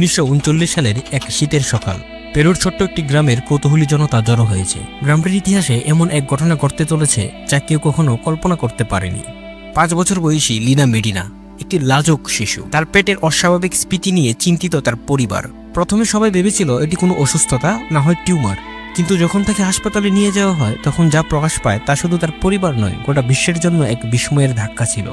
1939 সালের এক শীতের সকাল পেরুর ছোট্ট একটি গ্রামের কৌতূহলী জনতা জড়ো হয়েছে। গ্রামটির ইতিহাসে এমন এক ঘটনা ঘটতে চলেছে যা কেউ কখনো কল্পনা করতে পারেনি। 5 বছর বয়সী লিনা মেডিনা একটি লাজুক শিশু। তার পেটের অস্বাভাবিক স্ফীতি নিয়ে চিন্তিত তার পরিবার। প্রথমে সবাই ভেবেছিল এটি কোনো অসুস্থতা না হয় টিউমার, কিন্তু যখন তাকে হাসপাতালে নিয়ে যাওয়া হয় তখন যা প্রকাশ পায় তা শুধু তার পরিবার নয়, গোটা বিশ্বের জন্য এক বিস্ময়ের ধাক্কা ছিল।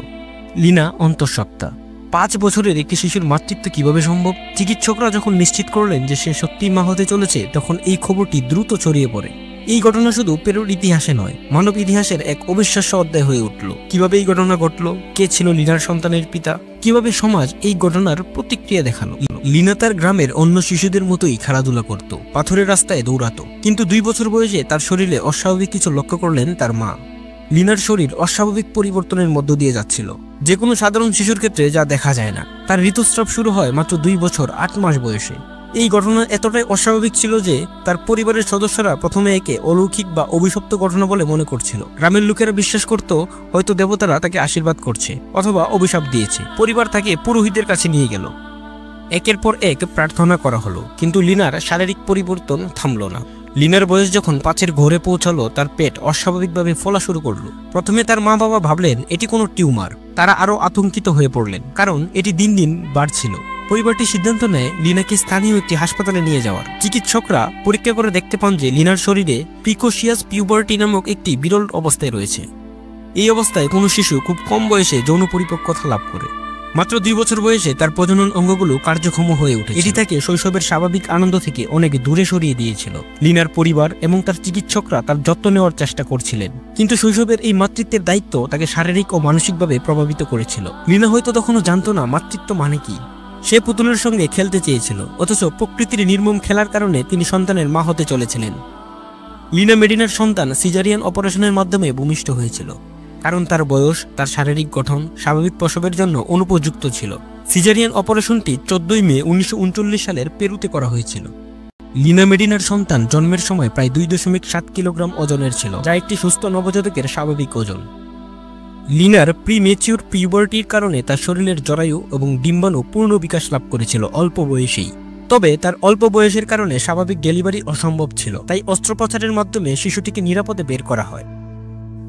লিনা অন্তঃসত্ত্বা। 5 বছরের একটি শিশুর মাতৃত্ব কিভাবে সম্ভব? চিকিৎসকরা যখন নিশ্চিত করলেন যে সে সত্যিই মা হতে চলেছে, তখন এই খবরটি দ্রুত ছড়িয়ে পড়ে। এই ঘটনা শুধু পেরুর ইতিহাসে নয়, মানব ইতিহাসের এক অবিশ্বাস্য অধ্যায় হয়ে উঠল। কিভাবে এই ঘটনা ঘটল, কে ছিল লিনার সন্তানের পিতা, কিভাবে সমাজ এই ঘটনার প্রতিক্রিয়া দেখালো। লিনা তার গ্রামের অন্য শিশুদের মতোই খেলাধুলা করত, পাথরের রাস্তায় দৌড়াতো। কিন্তু 2 বছর বয়সে তার শরীরে অস্বাভাবিক কিছু লক্ষ্য করলেন তার মা। লিনার শরীর অস্বাভাবিক পরিবর্তনের মধ্য দিয়ে যাচ্ছিল, যে কোনো সাধারণ শিশুর ক্ষেত্রে যা দেখা যায় না। তার ঋতুস্রাব শুরু হয় মাত্র 2 বছর 8 মাস বয়সে। এই ঘটনা এতটাই অস্বাভাবিক ছিল যে তার পরিবারের সদস্যরা প্রথমে একে অলৌকিক বা অভিশপ্ত ঘটনা বলে মনে করছিল। গ্রামের লোকেরা বিশ্বাস করত হয়তো দেবতারা তাকে আশীর্বাদ করছে অথবা অভিশাপ দিয়েছে। পরিবার তাকে পুরোহিতের কাছে নিয়ে গেল। একের পর এক প্রার্থনা করা হলো, কিন্তু লিনার শারীরিক পরিবর্তন থামল না। লিনার বয়স যখন 5-এর ঘরে পৌঁছালো, তার পেট অস্বাভাবিকভাবে ফোলা শুরু করলো। প্রথমে তার মা বাবা ভাবলেন এটি কোনো টিউমার। তারা আরো আতঙ্কিত হয়ে পড়লেন, কারণ এটি দিন দিন বাড়ছিল। পরিবারটি সিদ্ধান্ত নেয় লিনাকে স্থানীয় একটি হাসপাতালে নিয়ে যাওয়ার। চিকিৎসকরা পরীক্ষা করে দেখতে পান যে লিনার শরীরে প্রিকোশিয়াস পিউবার্টি নামক একটি বিরল অবস্থায় রয়েছে। এই অবস্থায় কোনো শিশু খুব কম বয়সে যৌন পরিপক্কতা লাভ করে। মাত্র 2 বছর বয়সে তার প্রজনন অঙ্গগুলো কার্যক্ষম হয়ে ওঠে। এটি তাকে শৈশবের স্বাভাবিক আনন্দ থেকে অনেক দূরে সরিয়ে দিয়েছিল। লিনার পরিবার এবং তার চিকিৎসকরা তার যত্ন নেওয়ার চেষ্টা করছিলেন, কিন্তু শৈশবের এই মাতৃত্বের দায়িত্ব তাকে শারীরিক ও মানসিকভাবে প্রভাবিত করেছিল। লিনা হয়তো তখনও জানতো না মাতৃত্ব মানে কি। সে পুতুলের সঙ্গে খেলতে চেয়েছিল, অথচ প্রকৃতির নির্মম খেলার কারণে তিনি সন্তানের মা হতে চলেছিলেন। লিনা মেডিনার সন্তান সিজারিয়ান অপারেশনের মাধ্যমে ভূমিষ্ঠ হয়েছিল, কারণ তার বয়স, তার শারীরিক গঠন স্বাভাবিক প্রসবের জন্য অনুপযুক্ত ছিল। সিজারিয়ান অপারেশনটি 14 মে 1939 সালের পেরুতে করা হয়েছিল। লিনা মেডিনার সন্তান জন্মের সময় প্রায় 2.7 কিলোগ্রাম ওজনের ছিল, যা একটি সুস্থ নবজাতকের স্বাভাবিক ওজন। লিনার প্রিমেচিউর পিউবার্টির কারণে তার শরীরের জরায়ু এবং ডিম্বাণু পূর্ণ বিকাশ লাভ করেছিল অল্প বয়সেই। তবে তার অল্প বয়সের কারণে স্বাভাবিক ডেলিভারি অসম্ভব ছিল, তাই অস্ত্রোপচারের মাধ্যমে শিশুটিকে নিরাপদে বের করা হয়।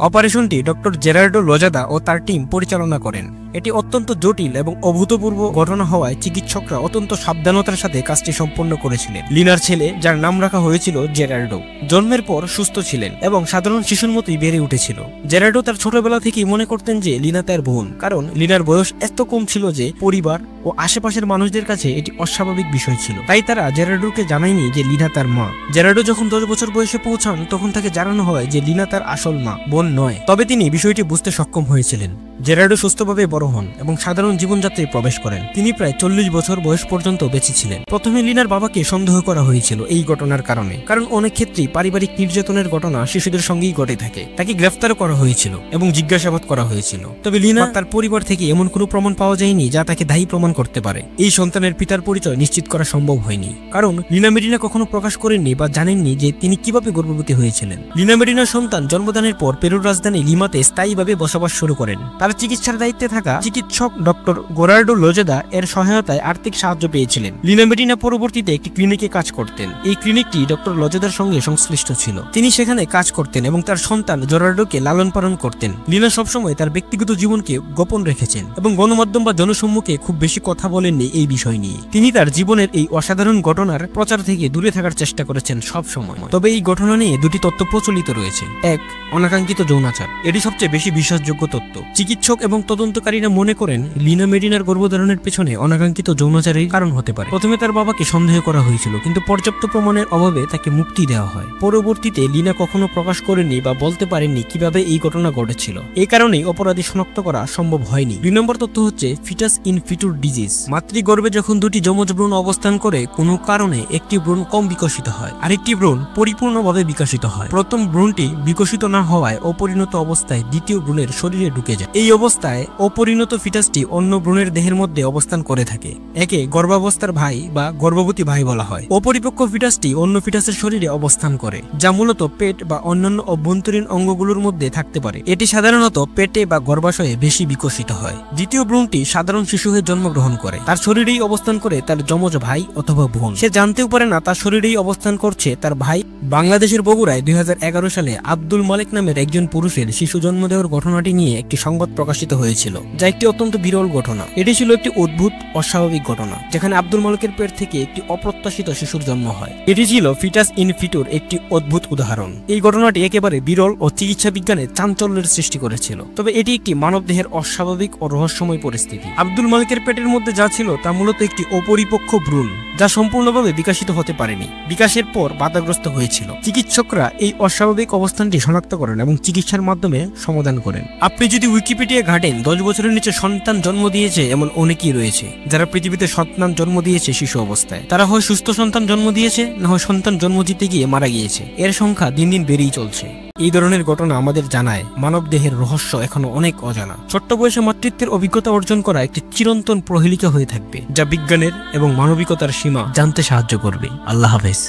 অপারেশনটি ডক্টর জেরার্ডো লোজাদা ও তার টিম পরিচালনা করেন। এটি অত্যন্ত জটিল এবং অভূতপূর্ব ঘটনা হওয়ায় চিকিৎসকরা অত্যন্ত সাবধানতার সাথে কাজটি সম্পন্ন করেছিলেন। লিনার ছেলে, যার নাম রাখা হয়েছিল জেরার্ডো, জন্মের পর সুস্থ ছিলেন এবং সাধারণ শিশুর মতোই বেড়ে উঠেছিল। জেরার্ডো তার ছোটবেলা থেকেই মনে করতেন যে লিনা তার বোন, কারণ লিনার বয়স এত কম ছিল যে পরিবার ও আশেপাশের মানুষদের কাছে এটি অস্বাভাবিক বিষয় ছিল। তাই তারা জেরার্ডোকে জানায়নি যে লিনা তার মা। জেরার্ডো যখন 10 বছর বয়সে পৌঁছান, তখন তাকে জানানো হয় যে লিনা তার আসল মা, বোন নয়। তবে তিনি বিষয়টি বুঝতে সক্ষম হয়েছিলেন। জেরার্ডো সুস্থভাবে বড় হন এবং সাধারণ জীবনযাত্রায় প্রবেশ করেন। তিনি প্রায় 40 বছর বয়স পর্যন্ত বেঁচে ছিলেন। প্রথমে লিনার বাবাকে সন্দেহ করা হয়েছিল এই ঘটনার কারণে, কারণ অনেক ক্ষেত্রেই পারিবারিক নির্যাতনের ঘটনা শিশুদের সঙ্গেই ঘটে থাকে। তাকে গ্রেফতার করা হয়েছিল এবং জিজ্ঞাসাবাদ করা হয়েছিল। তবে লিনা তার পরিবার থেকে এমন কোনো প্রমাণ পাওয়া যায়নি যা তাকে দায়ী প্রমাণ করতে পারে। এই সন্তানের পিতার পরিচয় নিশ্চিত করা সম্ভব হয়নি, কারণ লিনা মেডিনা কখনো প্রকাশ করেননি বা জানেননি যে তিনি কিভাবে গর্ভবতী হয়েছিলেন। লিনা মেডিনার সন্তান জন্মদানের পর পেরুর রাজধানী লিমাতে স্থায়ীভাবে বসবাস শুরু করেন। তার চিকিৎসার দায়িত্বে থাকা চিকিৎসক ডক্টর গোরার্ডো লোজেদা এর সহায়তায় আর্থিক সাহায্য পেয়েছিলেন। লিনা মেডিনা পরবর্তীতে একটি ক্লিনিকে কাজ করতেন। এই ক্লিনিকটি ডক্টর লোজেদার সঙ্গে সংশ্লিষ্ট ছিল। তিনি সেখানে কাজ করতেন এবং তার সন্তান জোরার্ডোকে লালন পালন করতেন। লিনা সবসময় তার ব্যক্তিগত জীবনকে গোপন রেখেছেন এবং গণমাধ্যম বা জনসম্মুখে খুব বেশি কথা বলেননি এই বিষয় নিয়ে। তিনি তার জীবনের এই অসাধারণ ঘটনার প্রচার থেকে দূরে থাকার চেষ্টা করেছেন সব সময়। তবে এই ঘটনা নিয়ে 2টি তথ্য প্রচলিত রয়েছে। 1. অনাকাঙ্ক্ষিত যৌনাচার। এটি সবচেয়ে বেশি বিশ্বাসযোগ্য তথ্য। চিকিৎসক এবং তদন্তকারীরা মনে করেন লিনা মেডিনার গর্ভধারণের পেছনে অনাকাঙ্ক্ষিত যৌনাচারের কারণ হতে পারে। প্রথমে তার বাবাকে সন্দেহ করা হয়েছিল, কিন্তু পর্যাপ্ত প্রমাণের অভাবে তাকে মুক্তি দেওয়া হয়। পরবর্তীতে লিনা কখনো প্রকাশ করেননি বা বলতে পারেননি কিভাবে এই ঘটনা ঘটেছিল। এই কারণেই অপরাধী শনাক্ত করা সম্ভব হয়নি। 2 নম্বর তথ্য হচ্ছে ফিটাস ইন ফিটুর ডিজিজ। মাতৃগর্ভে যখন 2টি যমজ ভ্রূণ অবস্থান করে, কোনো কারণে একটি ভ্রূণ কম বিকশিত হয়, আরেকটি ভ্রূণ পরিপূর্ণভাবে বিকশিত হয়। প্রথম ভ্রূণটি বিকশিত না হওয়ায় অপরিণত অবস্থায় দ্বিতীয় ভ্রূণের শরীরে ঢুকে যায়। এই এই অবস্থায় অপরিণত ফিটাসটি অন্য ভ্রূণের দেহের মধ্যে অবস্থান করে থাকে। একে গর্ভাবস্থার ভাই বা গর্ভবতী ভাই বলা হয়। অপরিপক্ক ফিটাসটি অন্য ফিটাসের শরীরে অবস্থান করে, যা মূলত পেট বা অন্যান্য অভ্যন্তরীণ অঙ্গগুলোর মধ্যে থাকতে পারে। এটি সাধারণত পেটে বা গর্ভাশয়ে বেশি বিকশিত হয়। দ্বিতীয় ভ্রূণটি সাধারণ শিশু হয়ে জন্মগ্রহণ করে। তার শরীরেই অবস্থান করে তার যমজ ভাই অথবা বোন। সে জানতেও পারে না তার শরীরেই অবস্থান করছে তার ভাই। বাংলাদেশের বগুড়ায় 2011 সালে আব্দুল মালিক নামের একজন পুরুষের শিশু জন্ম দেওয়ার ঘটনাটি নিয়ে একটি সংবাদ প্রকাশিত হয়েছিল, যা একটি অত্যন্ত বিরল ঘটনা। এটি ছিল একটি অদ্ভুত অস্বাভাবিক ঘটনা, যেখানে আব্দুল মালিকের পেট থেকে একটি অপ্রত্যাশিত শিশুর জন্ম হয়। এটি ছিল ফিটাস ইন ফিটুর একটি অদ্ভুত উদাহরণ। এই ঘটনাটি একেবারে বিরল ও চিকিৎসা বিজ্ঞানে চাঞ্চল্যের সৃষ্টি করেছিল। তবে এটি একটি মানবদেহের অস্বাভাবিক ও রহস্যময় পরিস্থিতি। আব্দুল মালিকের পেটের মধ্যে যা ছিল তা মূলত একটি অপরিপক্ক ভ্রূণ, যা সম্পূর্ণভাবে বিকশিত হতে পারেনি। বিকাশের পর বাধাগ্রস্ত হয়েছিল। চিকিৎসকরা এই অস্বাভাবিক অবস্থানটি শনাক্ত করেন এবং চিকিৎসার মাধ্যমে সমাধান করেন। আপনি যদি উইকিপিডিয়া ঘাটেন, 10 বছরের নিচে সন্তান জন্ম দিয়েছে এমন অনেকেই রয়েছে যারা পৃথিবীতে সন্তান জন্ম দিয়েছে শিশু অবস্থায়। তারা হয় সুস্থ সন্তান জন্ম দিয়েছে, না হয় সন্তান জন্ম দিতে গিয়ে মারা গিয়েছে। এর সংখ্যা দিন দিন বেড়েই চলছে। এই ধরনের ঘটনা আমাদের জানায় মানব দেহের রহস্য এখনো অনেক অজানা। ছোট্ট বয়সে মাতৃত্বের অভিজ্ঞতা অর্জন করা একটি চিরন্তন প্রহেলিকা হয়ে থাকবে, যা বিজ্ঞানের এবং মানবিকতার সীমা জানতে সাহায্য করবে। আল্লাহ হাফেজ।